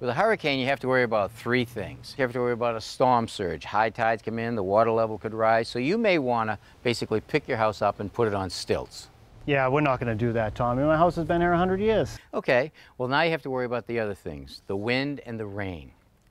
With a hurricane, you have to worry about three things. You have to worry about a storm surge. High tides come in, the water level could rise, so you may want to basically pick your house up and put it on stilts. Yeah, we're not going to do that, Tommy. My house has been here 100 years. Okay, well now you have to worry about the other things, the wind and the rain.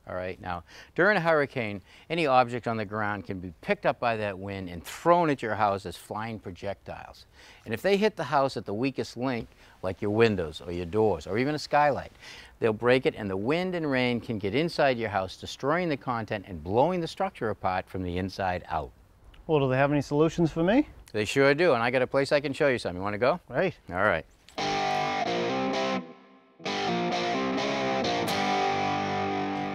All right, now during a hurricane, any object on the ground can be picked up by that wind and thrown at your house as flying projectiles. And if they hit the house at the weakest link, like your windows or your doors or even a skylight, they'll break it, and the wind and rain can get inside your house, destroying the content and blowing the structure apart from the inside out. Well, do they have any solutions for me? They sure do, and I got a place I can show you some. You want to go? Right. All right.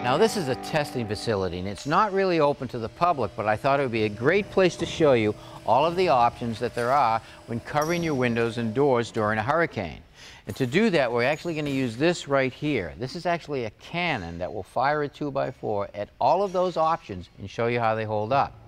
Now this is a testing facility, and it's not really open to the public, but I thought it would be a great place to show you all of the options that there are when covering your windows and doors during a hurricane. And to do that, we're actually going to use this right here. This is actually a cannon that will fire a 2x4 at all of those options and show you how they hold up.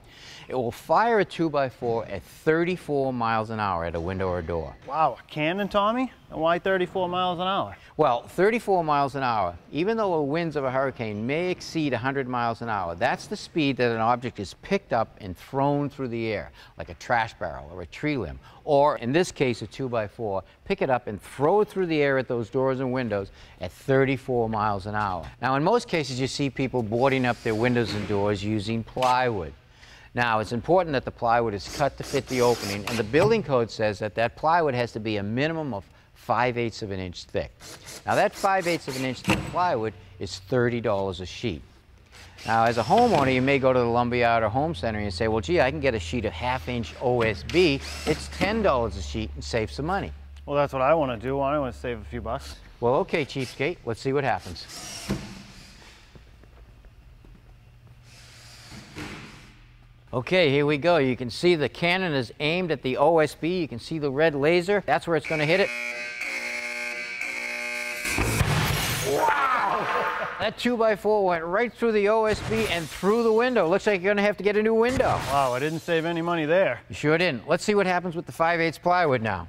It will fire a 2x4 at 34 miles an hour at a window or door. Wow, a cannon, Tommy? And why 34 miles an hour? Well, 34 miles an hour, even though the winds of a hurricane may exceed 100 miles an hour, that's the speed that an object is picked up and thrown through the air, like a trash barrel or a tree limb, or in this case a 2x4, pick it up and throw it through the air at those doors and windows at 34 miles an hour. Now in most cases you see people boarding up their windows and doors using plywood. Now, it's important that the plywood is cut to fit the opening, and the building code says that that plywood has to be a minimum of 5/8 of an inch thick. Now, that 5/8 of an inch thick plywood is $30 a sheet. Now, as a homeowner, you may go to the lumberyard or home center and say, well, gee, I can get a sheet of 1/2 inch OSB. It's $10 a sheet and save some money. Well, that's what I want to do. I want to save a few bucks. Well, okay, cheapskate, let's see what happens. Okay, here we go. You can see the cannon is aimed at the OSB. You can see the red laser. That's where it's going to hit it. Wow! That 2x4 went right through the OSB and through the window. Looks like you're going to have to get a new window. Wow, I didn't save any money there. You sure didn't. Let's see what happens with the 5/8 plywood now.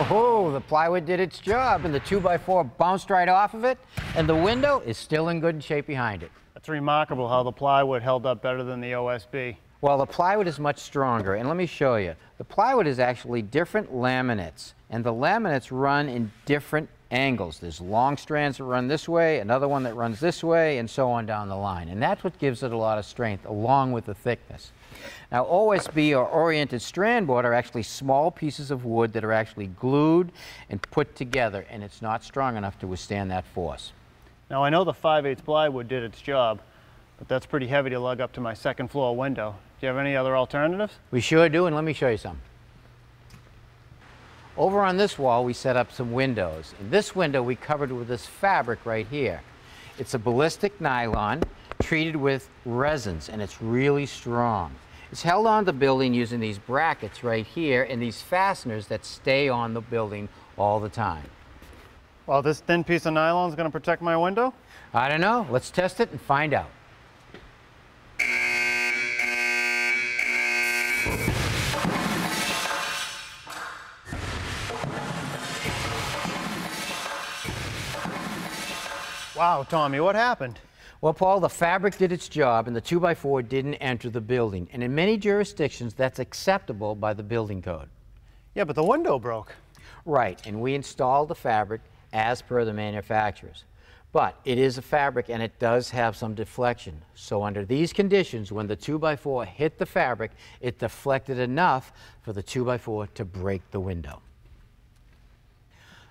Oh, the plywood did its job, and the 2x4 bounced right off of it, and the window is still in good shape behind it. That's remarkable how the plywood held up better than the OSB. Well, the plywood is much stronger, and let me show you. The plywood is actually different laminates, and the laminates run in different angles. There's long strands that run this way, another one that runs this way, and so on down the line. And that's what gives it a lot of strength, along with the thickness. Now, OSB or oriented strand board are actually small pieces of wood that are actually glued and put together, and it's not strong enough to withstand that force. Now, I know the 5/8 plywood did its job, but that's pretty heavy to lug up to my second floor window. Do you have any other alternatives? We sure do, and let me show you some. Over on this wall, we set up some windows. And this window we covered with this fabric right here. It's a ballistic nylon treated with resins, and it's really strong. It's held on the building using these brackets right here and these fasteners that stay on the building all the time. Well, this thin piece of nylon is going to protect my window? I don't know. Let's test it and find out. Wow, Tommy, what happened? Well, Paul, the fabric did its job and the 2x4 didn't enter the building. And in many jurisdictions, that's acceptable by the building code. Yeah, but the window broke. Right, and we installed the fabric as per the manufacturers. But it is a fabric and it does have some deflection. So under these conditions, when the 2x4 hit the fabric, it deflected enough for the 2x4 to break the window.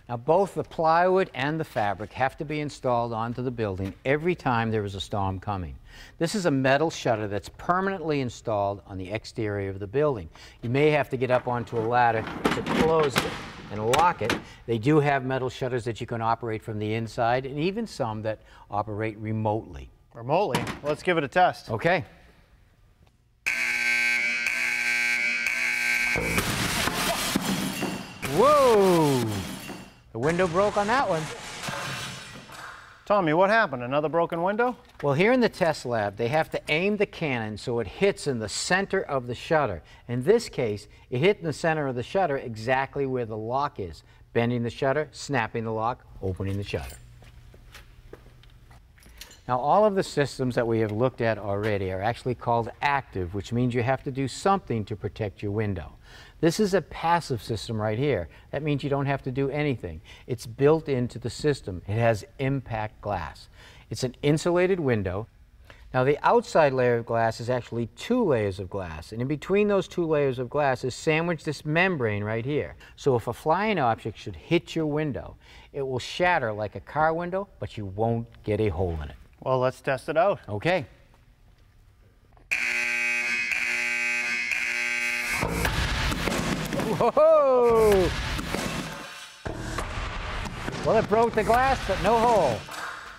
Now, both the plywood and the fabric have to be installed onto the building every time there is a storm coming. This is a metal shutter that's permanently installed on the exterior of the building. You may have to get up onto a ladder to close it and lock it. They do have metal shutters that you can operate from the inside, and even some that operate remotely. Remotely? Let's give it a test. Okay. Whoa! The window broke on that one. Tommy, what happened? Another broken window? Well, here in the test lab, they have to aim the cannon so it hits in the center of the shutter. In this case, it hit in the center of the shutter exactly where the lock is. bending the shutter, snapping the lock, opening the shutter. Now, all of the systems that we have looked at already are actually called active, which means you have to do something to protect your window. This is a passive system right here. That means you don't have to do anything. It's built into the system. It has impact glass. It's an insulated window. Now, the outside layer of glass is actually 2 layers of glass, and in between those 2 layers of glass is sandwiched this membrane right here. So if a flying object should hit your window, it will shatter like a car window, but you won't get a hole in it. Well, let's test it out. Okay. Whoa! Well, it broke the glass, but no hole.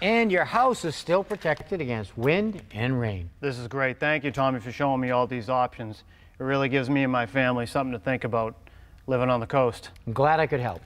And your house is still protected against wind and rain. This is great. Thank you, Tommy, for showing me all these options. It really gives me and my family something to think about living on the coast. I'm glad I could help.